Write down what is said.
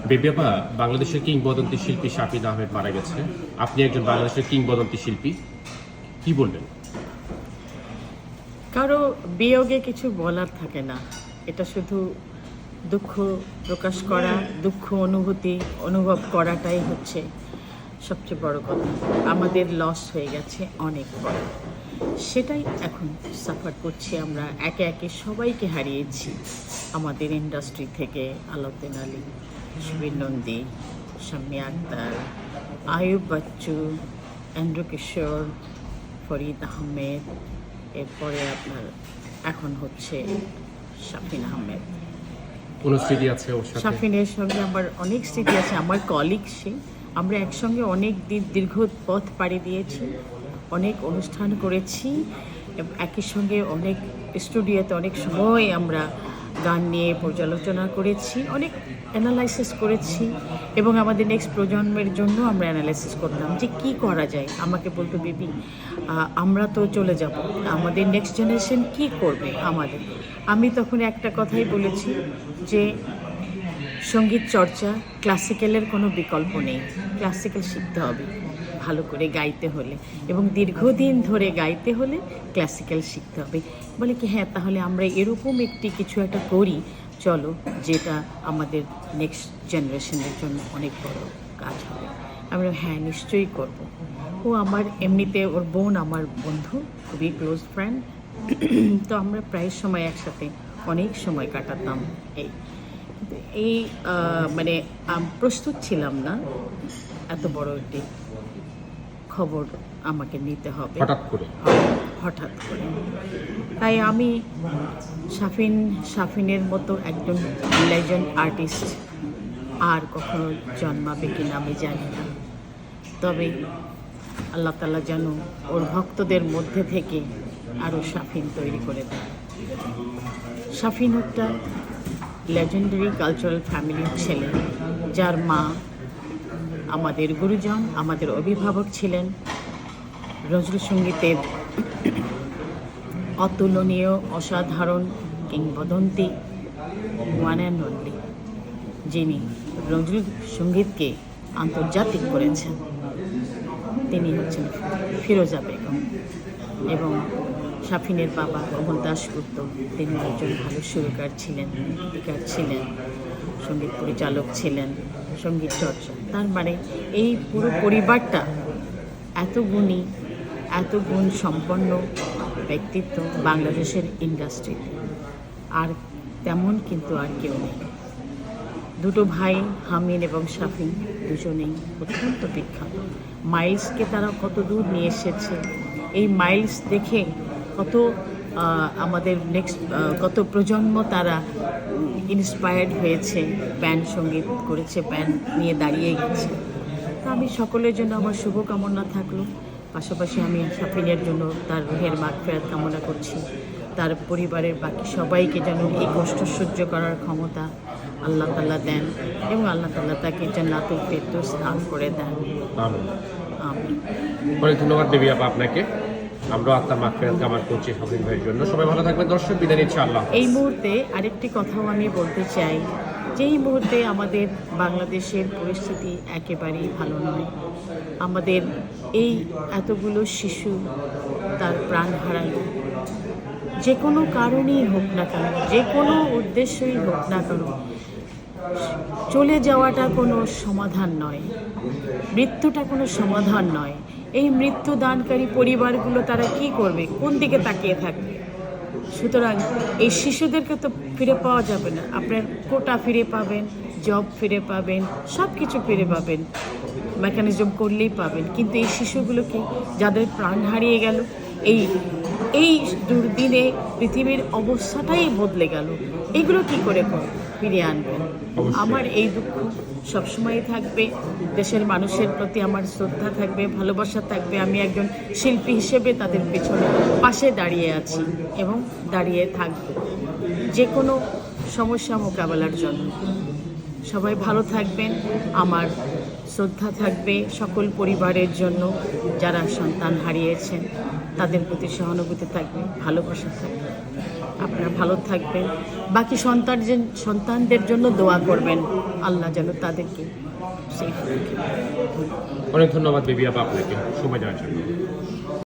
Baby আপা, বাংলাদেশের কিংবদন্তি শিল্পী শাফিন আহমেদ মারা গেছে। আপনি একজন বাংলাদেশের কিংবদন্তি শিল্পী, কি বলবেন? কারো বিয়োগে কিছু বলার থাকে না। এটা শুধু দুঃখ প্রকাশ করা, দুঃখ অনুভব করাটাই হচ্ছে সবচেয়ে বড় কথা। আমাদের লস হয়ে গেছে অনেক বড়, সেটাই এখন সাফার করছি আমরা। একে একে সবাইকে হারিয়েছি আমাদের ইন্ডাস্ট্রি থেকে। আলাউদ্দিন আলী, সুবীর নন্দী, শাম্মী আক্তার, আয়ুব বাচ্চু, এন্ড্রু কিশোর, ফরিদ আহমেদ, এরপরে আপনার এখন হচ্ছে শাফিন আহমেদ। কোনো স্মৃতি আছে ওর সাথে? শাফিনের সঙ্গে আমার অনেক স্মৃতি আছে। আমার কলিগ সে, আমরা একসঙ্গে অনেক দীর্ঘ পথ পাড়ি দিয়েছি, অনেক অনুষ্ঠান করেছি, একই সঙ্গে অনেক স্টুডিওতে অনেক সময় আমরা গান নিয়ে পর্যালোচনা করেছি, অনেক অ্যানালাইসিস করেছি, এবং আমাদের নেক্সট প্রজন্মের জন্য আমরা অ্যানালাইসিস করতাম যে কি করা যায়। আমাকে বলতো, বেবি আমরা তো চলে যাব, আমাদের নেক্সট জেনারেশন কি করবে আমাদের। আমি তখন একটা কথাই বলেছি যে সঙ্গীত চর্চা, ক্লাসিক্যালের কোনো বিকল্প নেই। ক্লাসিক্যাল শিখতে হবে ভালো করে গাইতে হলে, এবং দীর্ঘদিন ধরে গাইতে হলে ক্লাসিক্যাল শিখতে হবে। বলে কি, হ্যাঁ তাহলে আমরা এরকম কিছু একটা করি, চলো, যেটা আমাদের নেক্সট জেনারেশনের জন্য অনেক বড় কাজ হবে। আমরা হ্যাঁ নিশ্চয়ই করব। ও আমার এমনিতে, ওর বোন আমার বন্ধু, খুবই ক্লোজ ফ্রেন্ড। তো আমরা প্রায় সময় একসাথে অনেক সময় কাটাতাম। এই মানে প্রস্তুত ছিলাম না এত বড় একটি খবর আমাকে নিতে হবে হঠাৎ করে। তাই আমি শাফিনের মতো একজন লেজেন্ড আর্টিস্ট আর কখনো জন্মাবে কিনা আমি জানি না, তবে আল্লাহ তাআলা যেন ওর ভক্তদের মধ্যে থেকে আরও শাফিন তৈরি করে দেয়। শাফিন একটা লেজেন্ডারি কালচারাল ফ্যামিলির ছেলে, যার মা আমাদের গুরুজন, আমাদের অভিভাবক ছিলেন, নজরুল সঙ্গীতের অতুলনীয় অসাধারণ কিংবদন্তি, ওয়ান অ্যান্ড অনলি, যিনি নজরুল সঙ্গীতকে আন্তর্জাতিক করেছেন। তিনি হচ্ছেন ফিরোজা বেগম। এবং শাফিনের বাবা কমল দাশগুপ্ত, তিনি একজন ভালো সুরকার ছিলেন, গীতিকার ছিলেন, সঙ্গীত পরিচালক ছিলেন, সঙ্গীত চর্চা। তার মানে এই পুরো পরিবারটা এত গুণী, এত গুণ সম্পন্ন ব্যক্তিত্ব বাংলাদেশের ইন্ডাস্ট্রিতে আর তেমন কিন্তু আর কেউ নেই। দুটো ভাই হামিদ এবং শাফিন দুজনেই অত্যন্ত বিখ্যাত। মাইলসকে তারা কত দূর নিয়ে এসেছে, এই মাইলস দেখে কত আমাদের কত প্রজন্ম তারা ইন্সপায়ার্ড হয়েছে, ব্যান্ড সঙ্গীত করেছে, ব্যান্ড নিয়ে দাঁড়িয়ে গেছে। তা আমি সকলের জন্য আমার শুভকামনা থাকলো। পাশাপাশি আমি শাফিনের জন্য তার রুহের মাগফিরাত কামনা করছি। তার পরিবারের বাকি সবাইকে যেন এই কষ্ট সহ্য করার ক্ষমতা আল্লাহ তাআলা দেন, এবং আল্লাহ তাআলা তাকে জান্নাতুল ফেরদৌস দান করে দেন। আমিন। অনেক ধন্যবাদ বেবি আপা আপনাকে। আমরা আত্মার মাগফিরাত কামনা করছি শাফিন ভাইয়ের জন্য। সবাই ভালো থাকবেন। দর্শক, বিদায় নিচ্ছি। আল্লাহ। এই মুহূর্তে আরেকটি কথাও আমি বলতে চাই, যে এই মুহূর্তে আমাদের বাংলাদেশের পরিস্থিতি একেবারেই ভালো নয়। আমাদের এই এতগুলো শিশু তার প্রাণ হারালো, যে কোনো কারণেই হোক না কেন, যে কোনো উদ্দেশ্যই হোক না কেন, চলে যাওয়াটা কোনো সমাধান নয়, মৃত্যুটা কোনো সমাধান নয়। এই মৃত্যুদানকারী পরিবারগুলো তারা কি করবে, কোন দিকে তাকিয়ে থাকবে? সুতরাং এই শিশুদেরকে তো ফিরে পাওয়া যাবে না। আপনার কোটা ফিরে পাবেন, জব ফিরে পাবেন, সব কিছু ফিরে পাবেন, মেকানিজম করলেই পাবেন, কিন্তু এই শিশুগুলোকে যাদের প্রাণ হারিয়ে গেল, এই দুর্দিনে পৃথিবীর অবস্থাটাই বদলে গেল, এগুলো কি করে ফিরিয়ে আনবেন? আমার এই দুঃখ সবসময় থাকবে, দেশের মানুষের প্রতি আমার শ্রদ্ধা থাকবে, ভালোবাসা থাকবে। আমি একজন শিল্পী হিসেবে তাদের পেছনে পাশে দাঁড়িয়ে আছি এবং দাঁড়িয়ে থাকব যে কোনো সমস্যা মোকাবেলার জন্য। সবাই ভালো থাকবেন। আমার শ্রদ্ধা থাকবে সকল পরিবারের জন্য, যারা সন্তান হারিয়েছেন তাদের প্রতি সহানুভূতি থাকবে, ভালোবাসা থাকবে। আপনারা ভালো থাকবেন। বাকি সন্তানদের জন্য দোয়া করবেন, আল্লাহ যেন তাদেরকে সেফ রাখে। অনেক ধন্যবাদ বেবি আপা আপনাকে সময় দেওয়ার জন্য।